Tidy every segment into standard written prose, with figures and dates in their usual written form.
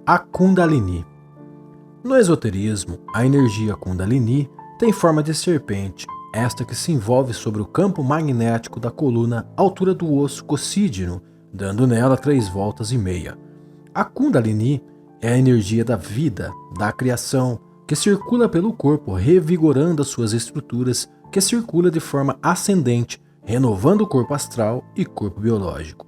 A Kundalini. No esoterismo, a energia Kundalini tem forma de serpente, esta que se envolve sobre o campo magnético da coluna à altura do osso cossídeo, dando nela 3,5 voltas. A Kundalini é a energia da vida, da criação, que circula pelo corpo, revigorando as suas estruturas, que circula de forma ascendente, renovando o corpo astral e corpo biológico.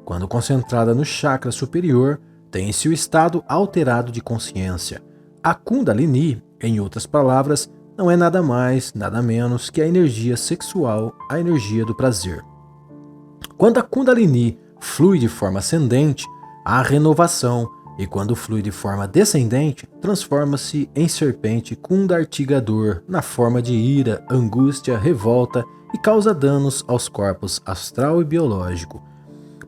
Quando concentrada no chakra superior, tem-se o estado alterado de consciência. A Kundalini, em outras palavras, não é nada mais, nada menos que a energia sexual, a energia do prazer. Quando a Kundalini flui de forma ascendente, há renovação, e quando flui de forma descendente, transforma-se em serpente kundartigador, na forma de ira, angústia, revolta e causa danos aos corpos astral e biológico.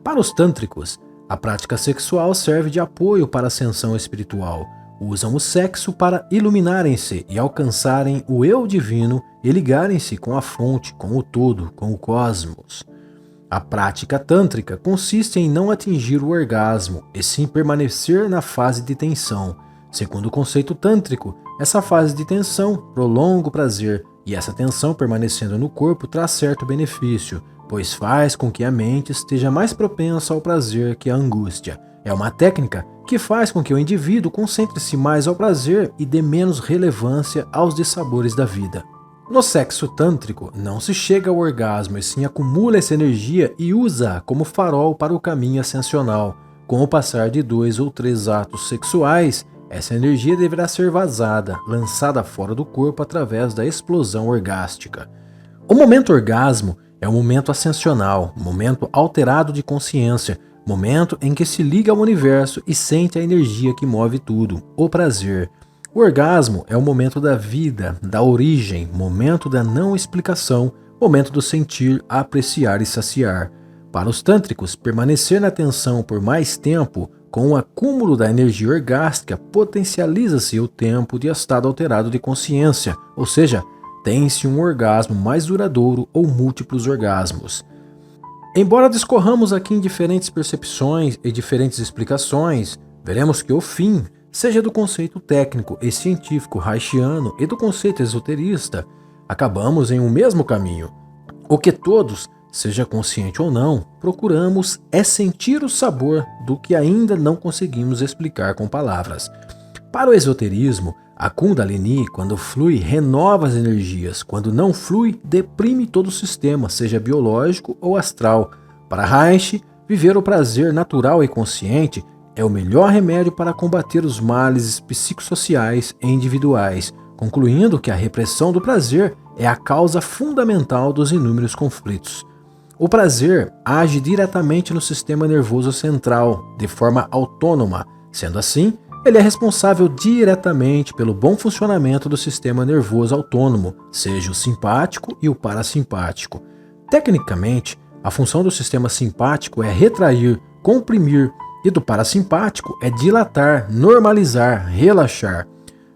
Para os tântricos, a prática sexual serve de apoio para a ascensão espiritual. Usam o sexo para iluminarem-se e alcançarem o eu divino e ligarem-se com a fonte, com o todo, com o cosmos. A prática tântrica consiste em não atingir o orgasmo, e sim permanecer na fase de tensão. Segundo o conceito tântrico, essa fase de tensão prolonga o prazer, e essa tensão permanecendo no corpo traz certo benefício, pois faz com que a mente esteja mais propensa ao prazer que à angústia. É uma técnica que faz com que o indivíduo concentre-se mais ao prazer e dê menos relevância aos dissabores da vida. No sexo tântrico, não se chega ao orgasmo, e sim acumula essa energia e usa-a como farol para o caminho ascensional. Com o passar de 2 ou 3 atos sexuais, essa energia deverá ser vazada, lançada fora do corpo através da explosão orgástica. O momento orgasmo é um momento ascensional, momento alterado de consciência, momento em que se liga ao universo e sente a energia que move tudo, o prazer. O orgasmo é o momento da vida, da origem, momento da não explicação, momento do sentir, apreciar e saciar. Para os tântricos, permanecer na tensão por mais tempo, com o acúmulo da energia orgástica, potencializa-se o tempo de estado alterado de consciência, ou seja, tem-se um orgasmo mais duradouro ou múltiplos orgasmos. Embora discorramos aqui em diferentes percepções e diferentes explicações, veremos que o fim, seja do conceito técnico e científico haitiano e do conceito esoterista, acabamos em um mesmo caminho. O que todos, seja consciente ou não, procuramos é sentir o sabor do que ainda não conseguimos explicar com palavras. Para o esoterismo, a Kundalini, quando flui, renova as energias. Quando não flui, deprime todo o sistema, seja biológico ou astral. Para Reich, viver o prazer natural e consciente é o melhor remédio para combater os males psicossociais e individuais, concluindo que a repressão do prazer é a causa fundamental dos inúmeros conflitos. O prazer age diretamente no sistema nervoso central, de forma autônoma. Sendo assim, ele é responsável diretamente pelo bom funcionamento do sistema nervoso autônomo, seja o simpático e o parasimpático. Tecnicamente, a função do sistema simpático é retrair, comprimir, e do parasimpático é dilatar, normalizar, relaxar.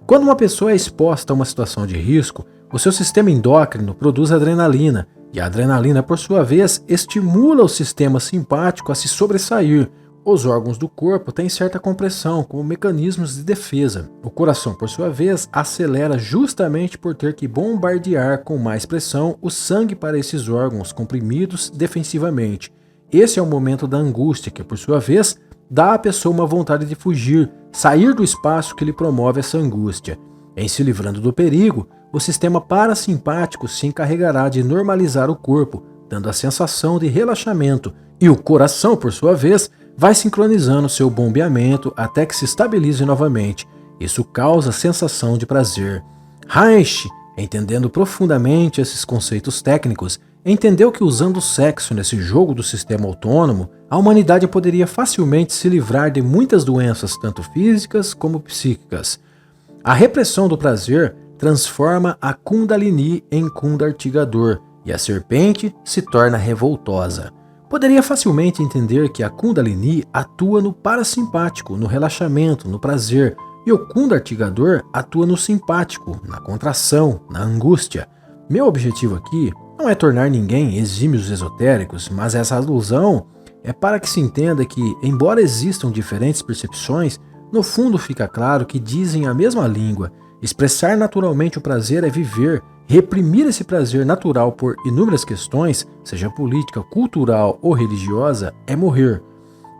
Quando uma pessoa é exposta a uma situação de risco, o seu sistema endócrino produz adrenalina, e a adrenalina, por sua vez, estimula o sistema simpático a se sobressair. Os órgãos do corpo têm certa compressão como mecanismos de defesa. O coração, por sua vez, acelera justamente por ter que bombardear com mais pressão o sangue para esses órgãos comprimidos defensivamente. Esse é o momento da angústia que, por sua vez, dá à pessoa uma vontade de fugir, sair do espaço que lhe promove essa angústia. Em se livrando do perigo, o sistema parasimpático se encarregará de normalizar o corpo, dando a sensação de relaxamento, e o coração, por sua vez, vai sincronizando seu bombeamento até que se estabilize novamente. Isso causa sensação de prazer. Reich, entendendo profundamente esses conceitos técnicos, entendeu que usando o sexo nesse jogo do sistema autônomo, a humanidade poderia facilmente se livrar de muitas doenças, tanto físicas como psíquicas. A repressão do prazer transforma a Kundalini em kundartigador, e a serpente se torna revoltosa. Poderia facilmente entender que a Kundalini atua no parasimpático, no relaxamento, no prazer, e o kundartigador atua no simpático, na contração, na angústia. Meu objetivo aqui não é tornar ninguém exímios esotéricos, mas essa alusão é para que se entenda que, embora existam diferentes percepções, No fundo fica claro que dizem a mesma língua. Expressar naturalmente o prazer é viver. Reprimir esse prazer natural por inúmeras questões, seja política, cultural ou religiosa, é morrer.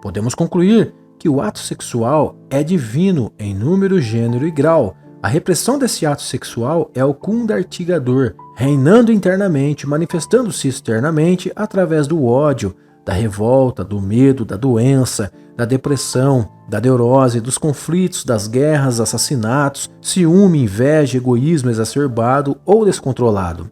Podemos concluir que o ato sexual é divino em número, gênero e grau. A repressão desse ato sexual é o Kundartigador, reinando internamente, manifestando-se externamente através do ódio, da revolta, do medo, da doença, da depressão, da neurose, dos conflitos, das guerras, assassinatos, ciúme, inveja, egoísmo exacerbado ou descontrolado.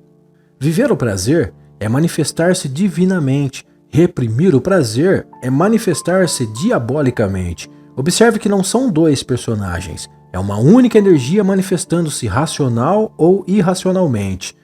Viver o prazer é manifestar-se divinamente. Reprimir o prazer é manifestar-se diabolicamente. Observe que não são dois personagens, é uma única energia manifestando-se racional ou irracionalmente.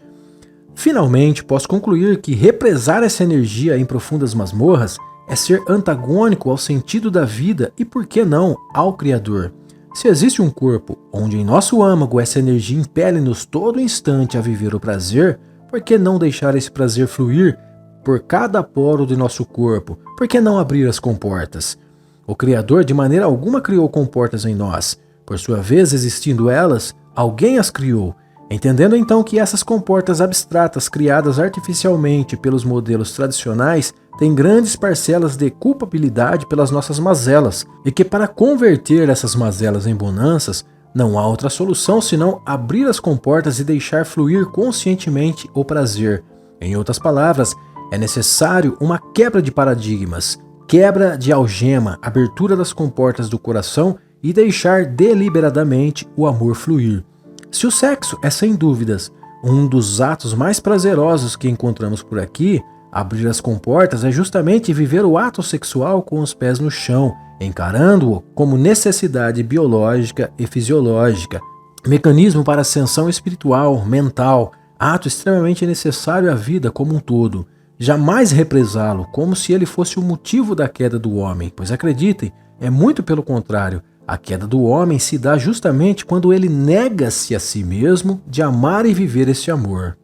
Finalmente, posso concluir que represar essa energia em profundas masmorras é ser antagônico ao sentido da vida e, por que não, ao Criador. Se existe um corpo onde em nosso âmago essa energia impele-nos todo instante a viver o prazer, por que não deixar esse prazer fluir por cada poro de nosso corpo? Por que não abrir as comportas? O Criador de maneira alguma criou comportas em nós. Por sua vez, existindo elas, alguém as criou. Entendendo então que essas comportas abstratas criadas artificialmente pelos modelos tradicionais têm grandes parcelas de culpabilidade pelas nossas mazelas e que para converter essas mazelas em bonanças não há outra solução senão abrir as comportas e deixar fluir conscientemente o prazer. Em outras palavras, é necessário uma quebra de paradigmas, quebra de algema, abertura das comportas do coração e deixar deliberadamente o amor fluir. Se o sexo é sem dúvidas um dos atos mais prazerosos que encontramos por aqui, abrir as comportas é justamente viver o ato sexual com os pés no chão, encarando-o como necessidade biológica e fisiológica, mecanismo para ascensão espiritual, mental, ato extremamente necessário à vida como um todo. Jamais represá-lo como se ele fosse o motivo da queda do homem, pois acreditem, é muito pelo contrário. A queda do homem se dá justamente quando ele nega-se a si mesmo de amar e viver esse amor.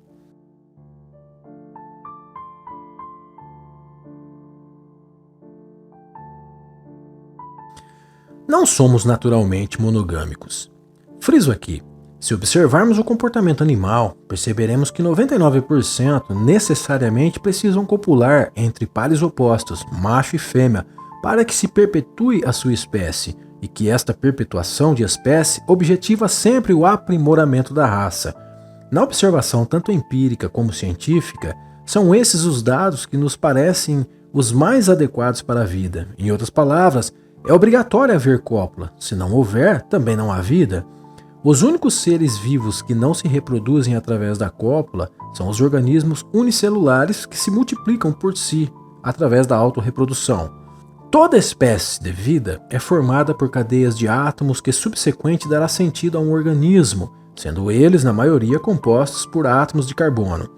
Não somos naturalmente monogâmicos. Friso aqui, se observarmos o comportamento animal, perceberemos que 99% necessariamente precisam copular entre pares opostos, macho e fêmea, para que se perpetue a sua espécie, e que esta perpetuação de espécie objetiva sempre o aprimoramento da raça. Na observação tanto empírica como científica, são esses os dados que nos parecem os mais adequados para a vida. Em outras palavras, é obrigatório haver cópula. Se não houver, também não há vida. Os únicos seres vivos que não se reproduzem através da cópula são os organismos unicelulares que se multiplicam por si, através da autorreprodução. Toda espécie de vida é formada por cadeias de átomos que subsequente dará sentido a um organismo, sendo eles, na maioria, compostos por átomos de carbono.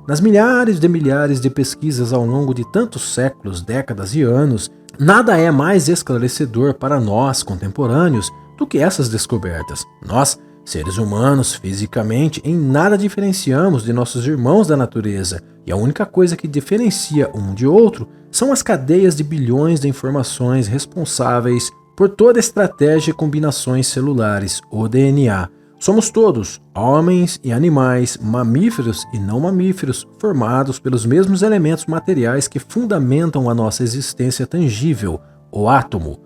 Nas milhares de pesquisas ao longo de tantos séculos, décadas e anos, nada é mais esclarecedor para nós, contemporâneos, do que essas descobertas. Nós, seres humanos, fisicamente, em nada diferenciamos de nossos irmãos da natureza, e a única coisa que diferencia um de outro são as cadeias de bilhões de informações responsáveis por toda estratégia e combinações celulares, o DNA. Somos todos, homens e animais, mamíferos e não mamíferos, formados pelos mesmos elementos materiais que fundamentam a nossa existência tangível, o átomo.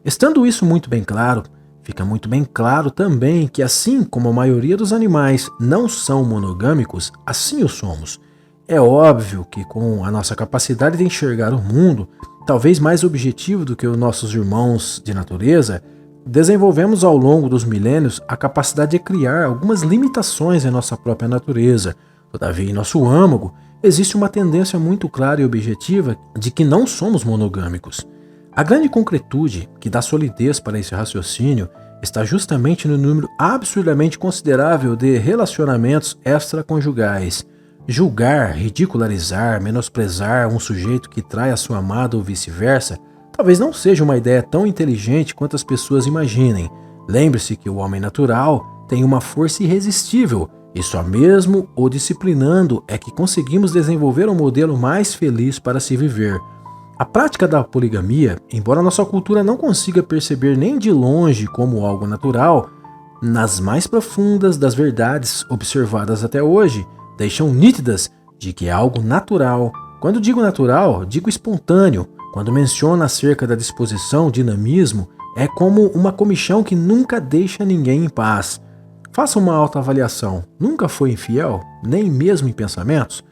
Estando isso muito bem claro, fica muito bem claro também que assim como a maioria dos animais não são monogâmicos, assim o somos. É óbvio que com a nossa capacidade de enxergar o mundo, talvez mais objetivo do que os nossos irmãos de natureza, desenvolvemos ao longo dos milênios a capacidade de criar algumas limitações em nossa própria natureza. Todavia, em nosso âmago, existe uma tendência muito clara e objetiva de que não somos monogâmicos. A grande concretude que dá solidez para esse raciocínio está justamente no número absurdamente considerável de relacionamentos extraconjugais. Julgar, ridicularizar, menosprezar um sujeito que trai a sua amada ou vice-versa talvez não seja uma ideia tão inteligente quanto as pessoas imaginem. Lembre-se que o homem natural tem uma força irresistível e só mesmo o disciplinando é que conseguimos desenvolver um modelo mais feliz para se viver. A prática da poligamia, embora nossa cultura não consiga perceber nem de longe como algo natural, nas mais profundas das verdades observadas até hoje, deixam nítidas de que é algo natural. Quando digo natural, digo espontâneo. Quando menciona acerca da disposição, dinamismo, é como uma comichão que nunca deixa ninguém em paz. Faça uma autoavaliação. Nunca foi infiel, nem mesmo em pensamentos?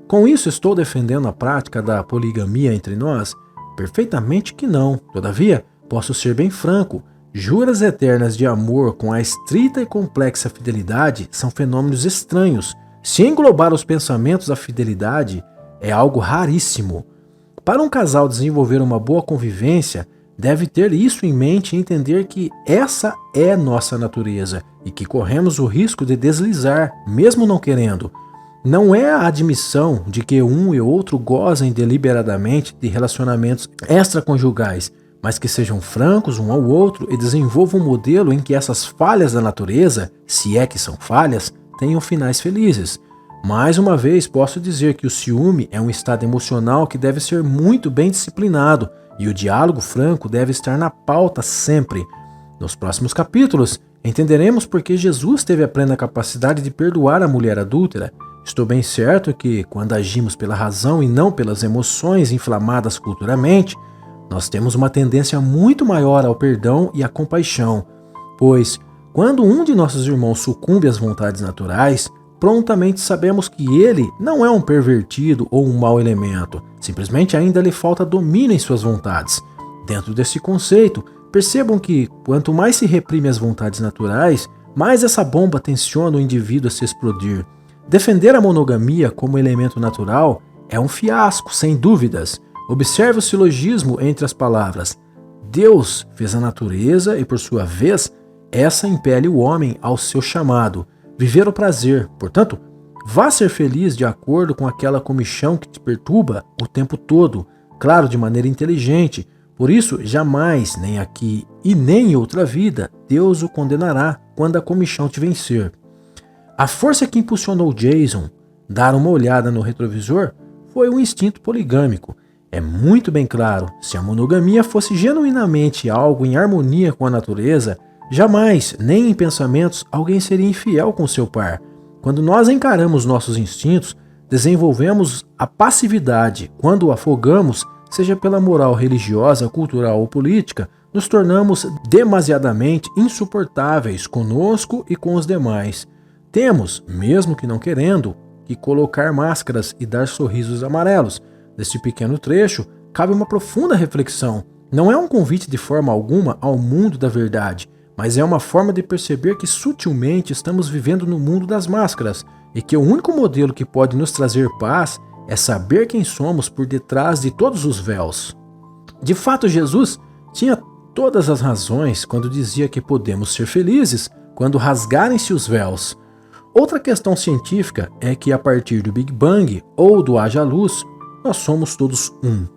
Com isso, estou defendendo a prática da poligamia entre nós? Perfeitamente que não. Todavia, posso ser bem franco. Juras eternas de amor com a estrita e complexa fidelidade são fenômenos estranhos. Se englobar os pensamentos à fidelidade, é algo raríssimo. Para um casal desenvolver uma boa convivência, deve ter isso em mente e entender que essa é nossa natureza e que corremos o risco de deslizar, mesmo não querendo. Não é a admissão de que um e outro gozem deliberadamente de relacionamentos extraconjugais, mas que sejam francos um ao outro e desenvolvam um modelo em que essas falhas da natureza, se é que são falhas, tenham finais felizes. Mais uma vez, posso dizer que o ciúme é um estado emocional que deve ser muito bem disciplinado e o diálogo franco deve estar na pauta sempre. Nos próximos capítulos, entenderemos por que Jesus teve a plena capacidade de perdoar a mulher adúltera. Estou bem certo que, quando agimos pela razão e não pelas emoções inflamadas culturalmente, nós temos uma tendência muito maior ao perdão e à compaixão, pois, quando um de nossos irmãos sucumbe às vontades naturais, prontamente sabemos que ele não é um pervertido ou um mau elemento, simplesmente ainda lhe falta domínio em suas vontades. Dentro desse conceito, percebam que, quanto mais se reprime as vontades naturais, mais essa bomba tensiona o indivíduo a se explodir. Defender a monogamia como elemento natural é um fiasco, sem dúvidas. Observe o silogismo entre as palavras. Deus fez a natureza e, por sua vez, essa impele o homem ao seu chamado, viver o prazer. Portanto, vá ser feliz de acordo com aquela comichão que te perturba o tempo todo, claro, de maneira inteligente. Por isso, jamais, nem aqui e nem em outra vida, Deus o condenará quando a comichão te vencer. A força que impulsionou Jason dar uma olhada no retrovisor foi um instinto poligâmico. É muito bem claro, se a monogamia fosse genuinamente algo em harmonia com a natureza, jamais, nem em pensamentos, alguém seria infiel com seu par. Quando nós encaramos nossos instintos, desenvolvemos a passividade. Quando o afogamos, seja pela moral religiosa, cultural ou política, nos tornamos demasiadamente insuportáveis conosco e com os demais. Temos, mesmo que não querendo, que colocar máscaras e dar sorrisos amarelos. Neste pequeno trecho, cabe uma profunda reflexão. Não é um convite de forma alguma ao mundo da verdade, mas é uma forma de perceber que sutilmente estamos vivendo no mundo das máscaras e que o único modelo que pode nos trazer paz é saber quem somos por detrás de todos os véus. De fato, Jesus tinha todas as razões quando dizia que podemos ser felizes quando rasgarem-se os véus. Outra questão científica é que a partir do Big Bang ou do haja luz, nós somos todos um.